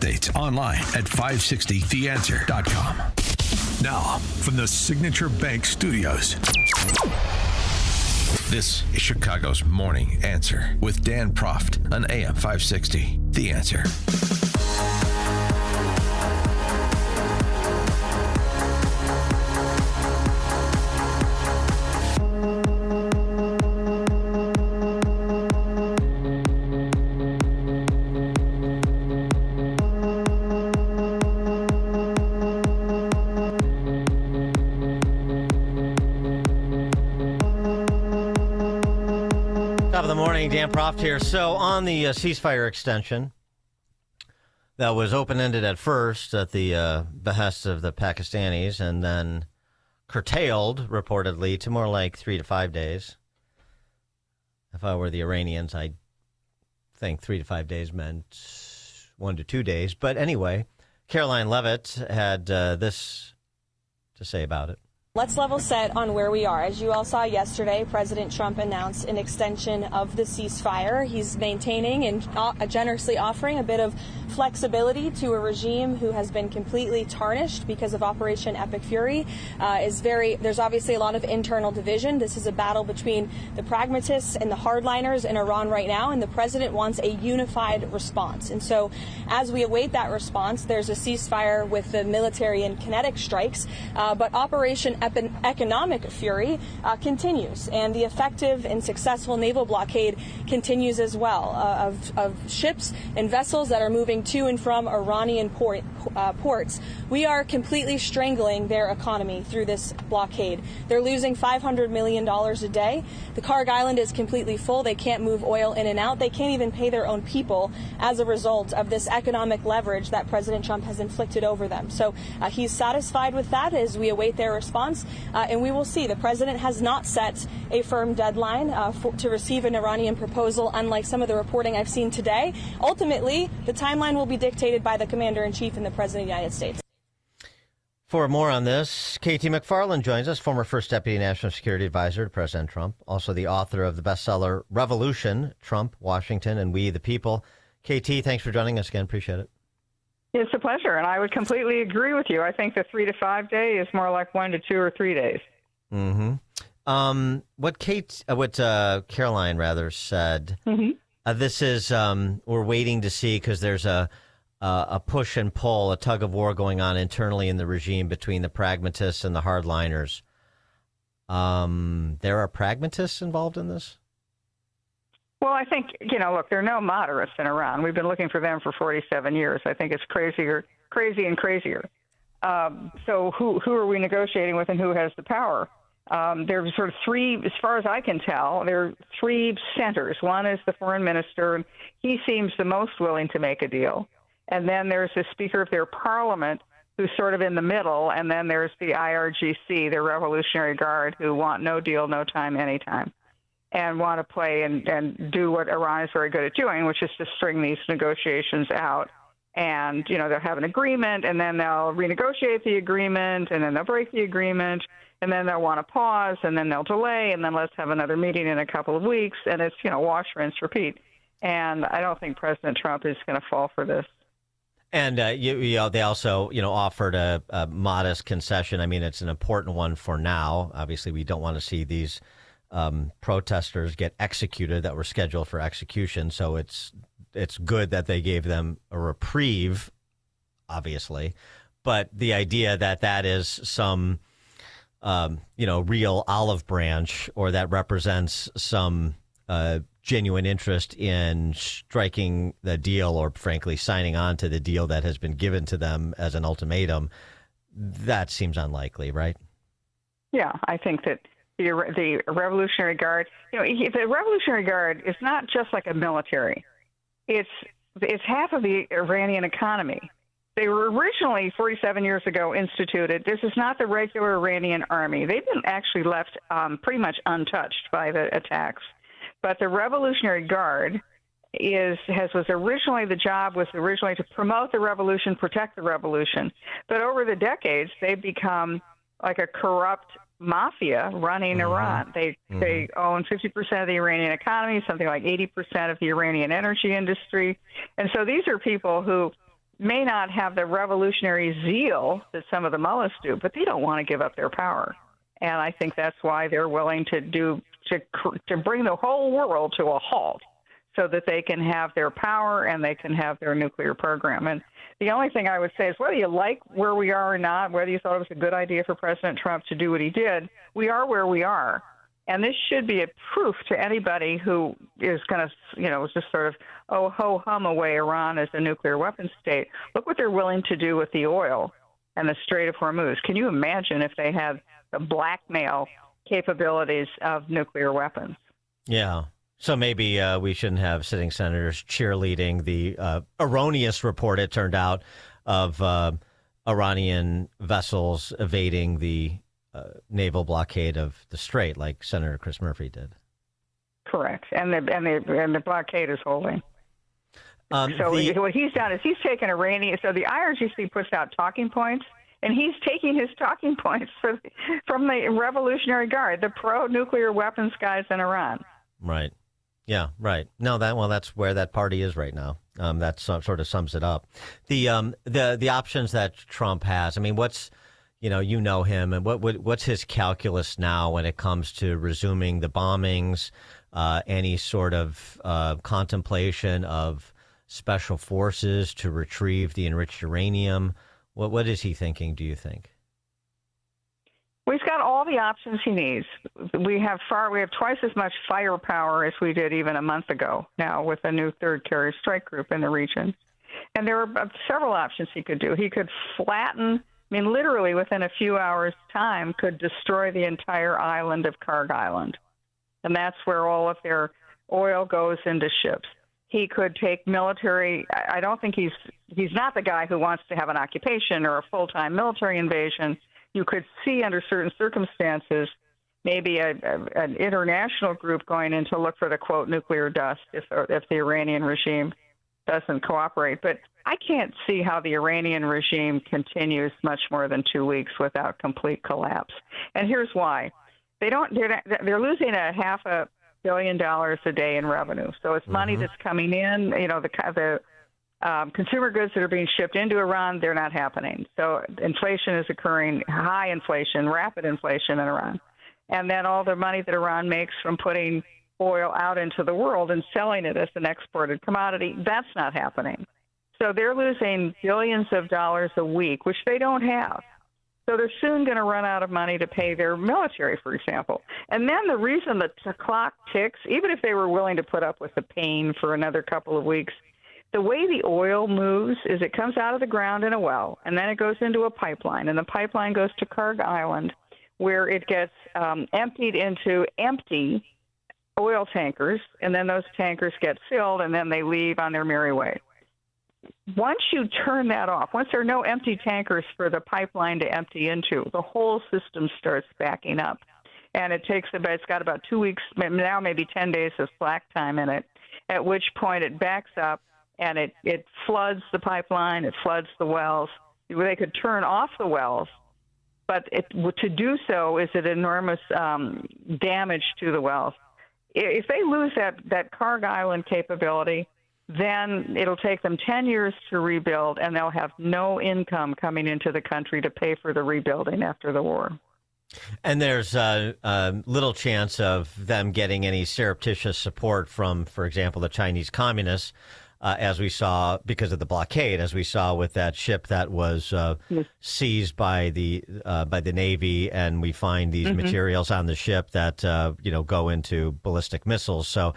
updates online at 560theanswer.com. Now, from the Signature Bank Studios, this is Chicago's Morning Answer with Dan Proft on AM 560. The Answer. Top of the morning, Dan Proft here. So on the ceasefire extension that was open-ended at first at the behest of the Pakistanis and then curtailed, reportedly, to more like 3 to 5 days. If I were the Iranians, I'd think 3 to 5 days meant 1 to 2 days. But anyway, Caroline Leavitt had this to say about it. Let's level set on where we are. As you all saw yesterday, President Trump announced an extension of the ceasefire. He's maintaining and generously offering a bit of flexibility to a regime who has been completely tarnished because of Operation Epic Fury. There's obviously a lot of internal division. This is a battle between the pragmatists and the hardliners in Iran right now, and the president wants a unified response. And so as we await that response, there's a ceasefire with the military and kinetic strikes, but Operation Economic Fury continues, and the effective and successful naval blockade continues as well of ships and vessels that are moving to and from Iranian ports. We are completely strangling their economy through this blockade. They're losing $500 million a day. The Karg Island is completely full. They can't move oil in and out. They can't even pay their own people as a result of this economic leverage that President Trump has inflicted over them. So he's satisfied with that as we await their response. And we will see. The president has not set a firm deadline to receive an Iranian proposal, unlike some of the reporting I've seen today. Ultimately, the timeline will be dictated by the commander-in-chief and the president of the United States. For more on this, KT McFarland joins us, former First Deputy National Security Advisor to President Trump, also the author of the bestseller Revolution, Trump, Washington, and We the People. KT, thanks for joining us again. Appreciate it. It's a pleasure, and I would completely agree with you. I think the 3 to 5 day is more like 1 to 2 or 3 days. Mm-hmm. What Caroline rather said, this is we're waiting to see because there's a push and pull, a tug of war going on internally in the regime between the pragmatists and the hardliners. There are pragmatists involved in this? Well, I think, look, there are no moderates in Iran. We've been looking for them for 47 years. I think it's crazy and crazier. So who are we negotiating with and who has the power? There's sort of three, as far as I can tell, there are three centers. One is the foreign minister, and he seems the most willing to make a deal. And then there's the Speaker of their parliament, who's sort of in the middle. And then there's the IRGC, the Revolutionary Guard, who want no deal, no time, anytime, and want to play and do what Iran is very good at doing, which is to string these negotiations out. And, they'll have an agreement, and then they'll renegotiate the agreement, and then they'll break the agreement, and then they'll want to pause, and then they'll delay, and then let's have another meeting in a couple of weeks. And it's, wash, rinse, repeat. And I don't think President Trump is going to fall for this. And they also, offered a modest concession. I mean, it's an important one for now. Obviously, we don't want to see these protesters get executed that were scheduled for execution. So it's good that they gave them a reprieve, obviously. But the idea that is some, real olive branch, or that represents some genuine interest in striking the deal, or frankly signing on to the deal that has been given to them as an ultimatum, that seems unlikely, right? Yeah, I think that the Revolutionary Guard, the Revolutionary Guard is not just like a military. It's half of the Iranian economy. They were originally, 47 years ago, instituted. This is not the regular Iranian army. They've been actually left pretty much untouched by the attacks. But the Revolutionary Guard was originally to promote the revolution, protect the revolution. But over the decades, they've become like a corrupt mafia running Iran. They own 50% of the Iranian economy, something like 80% of the Iranian energy industry. And so these are people who may not have the revolutionary zeal that some of the mullahs do, but they don't want to give up their power. And I think that's why they're willing to bring the whole world to a halt so that they can have their power and they can have their nuclear program. And the only thing I would say is whether you like where we are or not, whether you thought it was a good idea for President Trump to do what he did, we are where we are. And this should be a proof to anybody who is going to, just sort of, ho-hum away Iran as a nuclear weapons state. Look what they're willing to do with the oil and the Strait of Hormuz. Can you imagine if they had the blackmail capabilities of nuclear weapons? Yeah. So maybe we shouldn't have sitting senators cheerleading the erroneous report, it turned out, of Iranian vessels evading the naval blockade of the Strait, like Senator Chris Murphy did. Correct, and the blockade is holding. What he's done is he's taken Iranian. So the IRGC puts out talking points, and he's taking his talking points from the Revolutionary Guard, the pro-nuclear weapons guys in Iran. Right. Yeah. Right. No. That's where that party is right now. That sort of sums it up. The options that Trump has. I mean, what's you know him, and what's his calculus now when it comes to resuming the bombings, any sort of contemplation of special forces to retrieve the enriched uranium? What is he thinking, do you think? Well, he's got all the options he needs. We have twice as much firepower as we did even a month ago now with a new third carrier strike group in the region. And there are several options he could do. He could flatten, literally within a few hours' time, could destroy the entire island of Karg Island. And that's where all of their oil goes into ships. He could take military. I don't think he's not the guy who wants to have an occupation or a full-time military invasion. You could see under certain circumstances maybe an international group going in to look for the, quote, nuclear dust if the Iranian regime doesn't cooperate. But I can't see how the Iranian regime continues much more than 2 weeks without complete collapse. And here's why. They're losing $500 million a day in revenue. So it's money that's coming in, the consumer goods that are being shipped into Iran, they're not happening. So inflation is occurring, high inflation, rapid inflation in Iran. And then all the money that Iran makes from putting oil out into the world and selling it as an exported commodity, that's not happening. So they're losing billions of dollars a week, which they don't have. So they're soon going to run out of money to pay their military, for example. And then the reason the clock ticks, even if they were willing to put up with the pain for another couple of weeks, the way the oil moves is it comes out of the ground in a well, and then it goes into a pipeline, and the pipeline goes to Karg Island, where it gets emptied into empty oil tankers, and then those tankers get filled, and then they leave on their merry way. Once you turn that off, once there are no empty tankers for the pipeline to empty into, the whole system starts backing up. And it's got about 2 weeks, now maybe 10 days of slack time in it, at which point it backs up and it floods the pipeline, it floods the wells. They could turn off the wells, but to do so is an enormous damage to the wells. If they lose that Karg Island capability, then it'll take them 10 years to rebuild, and they'll have no income coming into the country to pay for the rebuilding after the war. And there's little chance of them getting any surreptitious support from, for example, the Chinese communists, as we saw because of the blockade, as we saw with that ship that was seized by the Navy, and we find these materials on the ship that go into ballistic missiles. So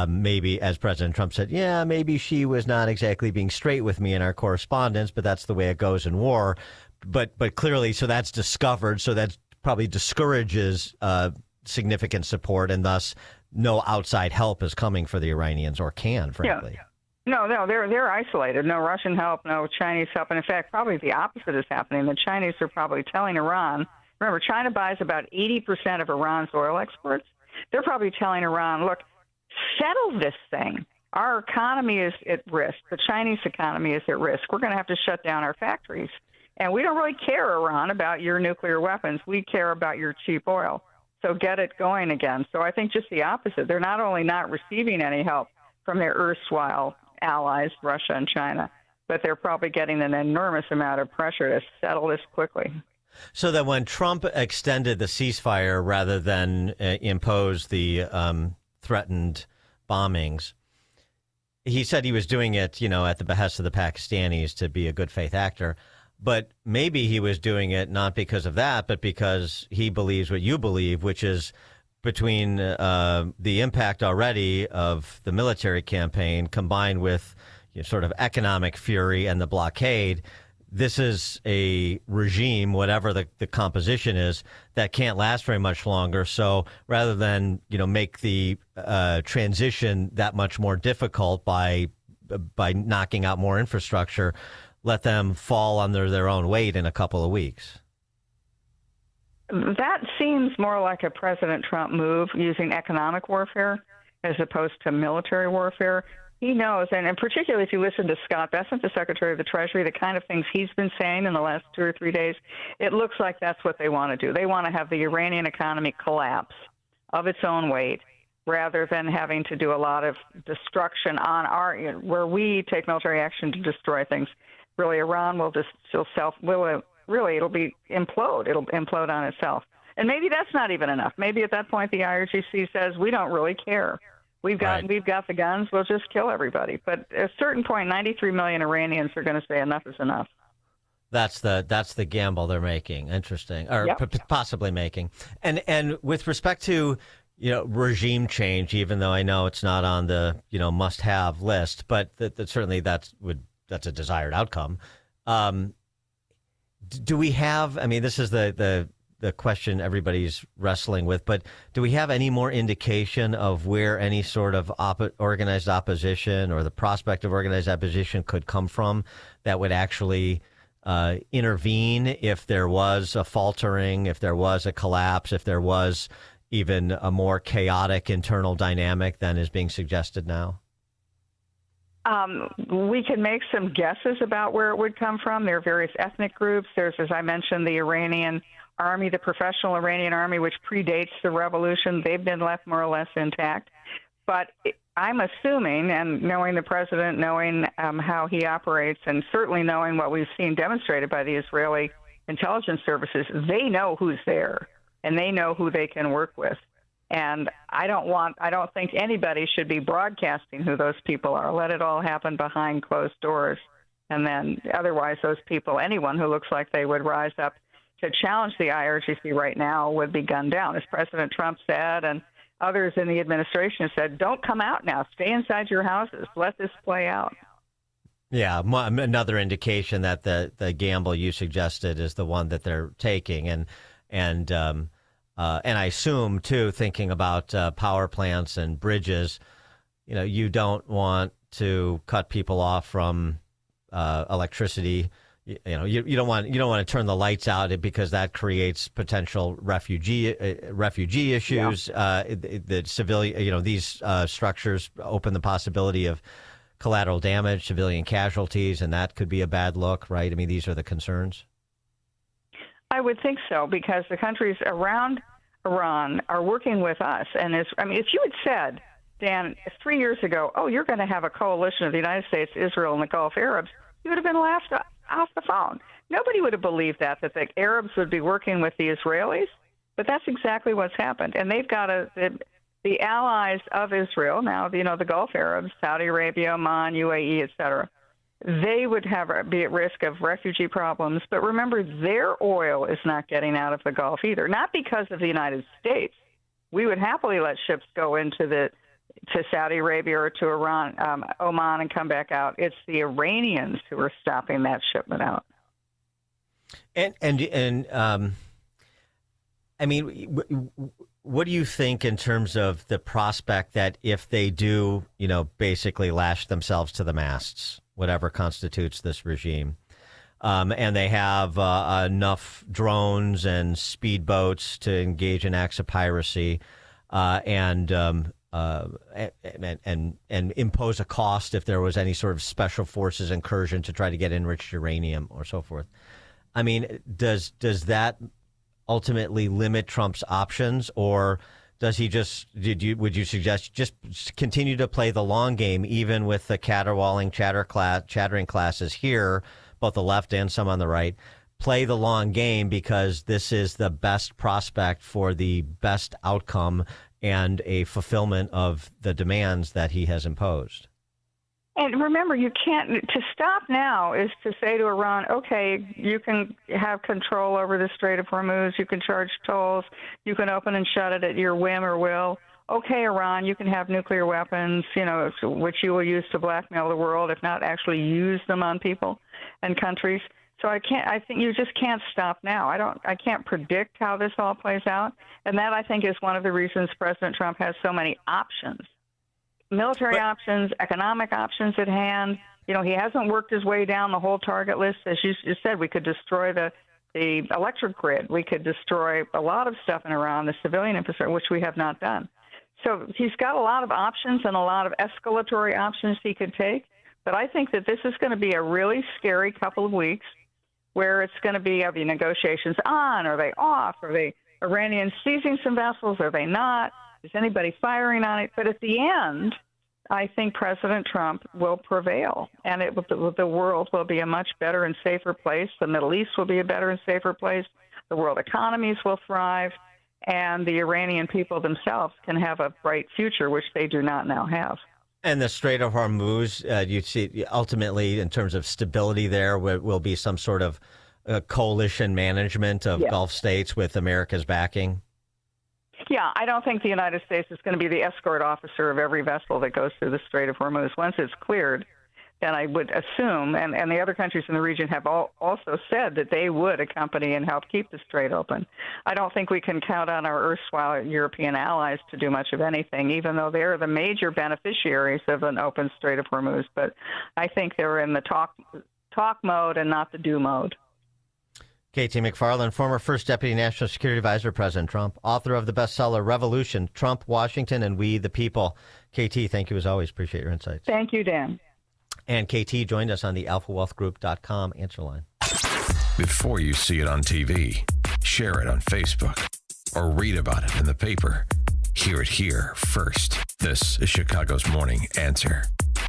maybe, as President Trump said, maybe she was not exactly being straight with me in our correspondence, but that's the way it goes in war. But clearly, so that's discovered. So that probably discourages significant support, and thus no outside help is coming for the Iranians, or can, frankly. Yeah. No, they're isolated. No Russian help, no Chinese help. And in fact, probably the opposite is happening. The Chinese are probably telling Iran, remember, China buys about 80% of Iran's oil exports. They're probably telling Iran, look, settle this thing. Our economy is at risk. The Chinese economy is at risk. We're going to have to shut down our factories. And we don't really care, Iran, about your nuclear weapons. We care about your cheap oil. So get it going again. So I think just the opposite. They're not only not receiving any help from their erstwhile allies, Russia and China, but they're probably getting an enormous amount of pressure to settle this quickly. So that when Trump extended the ceasefire rather than impose the threatened bombings, he said he was doing it, at the behest of the Pakistanis to be a good faith actor. But maybe he was doing it not because of that, but because he believes what you believe, which is between the impact already of the military campaign combined with sort of economic fury and the blockade. This is a regime, whatever the composition is, that can't last very much longer. So rather than make the transition that much more difficult by knocking out more infrastructure, let them fall under their own weight in a couple of weeks. That seems more like a President Trump move, using economic warfare as opposed to military warfare. He knows, and particularly if you listen to Scott Bessent, the Secretary of the Treasury, the kind of things he's been saying in the last 2 or 3 days, it looks like that's what they want to do. They want to have the Iranian economy collapse of its own weight rather than having to do a lot of destruction on where we take military action to destroy things. Really, Iran will just it'll implode. It'll implode on itself. And maybe that's not even enough. Maybe at that point the IRGC says, we don't really care. We've got the guns. We'll just kill everybody. But at a certain point, 93 million Iranians are going to say enough is enough. That's the gamble they're making. Interesting, or possibly making. And with respect to regime change, even though I know it's not on the must-have list, but certainly that's a desired outcome. Do we have? I mean, this is the question everybody's wrestling with, but do we have any more indication of where any sort of organized opposition or the prospect of organized opposition could come from that would actually intervene if there was a faltering, if there was a collapse, if there was even a more chaotic internal dynamic than is being suggested now? We can make some guesses about where it would come from. There are various ethnic groups. There's, as I mentioned, the Iranian army, the professional Iranian army, which predates the revolution. They've been left more or less intact. But I'm assuming, and knowing the president, knowing how he operates, and certainly knowing what we've seen demonstrated by the Israeli intelligence services, they know who's there, and they know who they can work with. And I don't think anybody should be broadcasting who those people are. Let it all happen behind closed doors. And then otherwise, those people, anyone who looks like they would rise up to challenge the IRGC right now would be gunned down. As President Trump said, and others in the administration have said, don't come out now. Stay inside your houses. Let this play out. Yeah, another indication that the gamble you suggested is the one that they're taking. And I assume, too, thinking about power plants and bridges, you don't want to cut people off from electricity. You don't want to turn the lights out because that creates potential refugee issues. Yeah. The civilian, these structures open the possibility of collateral damage, civilian casualties, and that could be a bad look, right? I mean, these are the concerns. I would think so, because the countries around Iran are working with us. And if you had said, Dan, 3 years ago, you're going to have a coalition of the United States, Israel, and the Gulf Arabs, you would have been laughed off the phone. Nobody would have believed that the Arabs would be working with the Israelis, but that's exactly what's happened. And they've got the allies of Israel now, the Gulf Arabs, Saudi Arabia, Oman, UAE, et cetera. They would be at risk of refugee problems. But remember, their oil is not getting out of the Gulf either, not because of the United States. We would happily let ships go to Saudi Arabia or to Iran, Oman, and come back out. It's the Iranians who are stopping that shipment out. And I mean, what do you think in terms of the prospect that if they do, basically lash themselves to the masts, whatever constitutes this regime, and they have enough drones and speedboats to engage in acts of piracy, and impose a cost if there was any sort of special forces incursion to try to get enriched uranium or so forth? I mean, does that ultimately limit Trump's options, or Does he would you suggest just continue to play the long game, even with the caterwauling chattering classes here, both the left and some on the right? Play the long game because this is the best prospect for the best outcome and a fulfillment of the demands that he has imposed. And remember, to stop now is to say to Iran, okay, you can have control over the Strait of Hormuz, you can charge tolls, you can open and shut it at your whim or will. Okay, Iran, you can have nuclear weapons, which you will use to blackmail the world, if not actually use them on people and countries. So I think you just can't stop now. I can't predict how this all plays out. And that, I think, is one of the reasons President Trump has so many options. Military options, economic options at hand. He hasn't worked his way down the whole target list. As you said, we could destroy the electric grid. We could destroy a lot of stuff in Iran, the civilian infrastructure, which we have not done. So he's got a lot of options and a lot of escalatory options he could take. But I think that this is going to be a really scary couple of weeks where it's going to be, are the negotiations on? Are they off? Are the Iranians seizing some vessels? Are they not? Is anybody firing on it? But at the end, I think President Trump will prevail, and the world will be a much better and safer place. The Middle East will be a better and safer place. The world economies will thrive, and the Iranian people themselves can have a bright future, which they do not now have. And the Strait of Hormuz, you see, ultimately, in terms of stability there, will be some sort of coalition management of Gulf states with America's backing? Yeah, I don't think the United States is going to be the escort officer of every vessel that goes through the Strait of Hormuz. Once it's cleared, then I would assume, and the other countries in the region have also said that they would accompany and help keep the strait open. I don't think we can count on our erstwhile European allies to do much of anything, even though they're the major beneficiaries of an open Strait of Hormuz. But I think they're in the talk mode and not the do mode. KT McFarland, former First Deputy National Security Advisor, President Trump, author of the bestseller Revolution, Trump, Washington, and We the People. KT, thank you as always. Appreciate your insights. Thank you, Dan. And KT joined us on the alphawealthgroup.com answer line. Before you see it on TV, share it on Facebook, or read about it in the paper. Hear it here first. This is Chicago's Morning Answer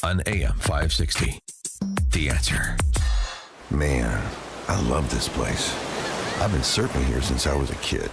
on AM 560. The Answer. Man, I love this place. I've been surfing here since I was a kid.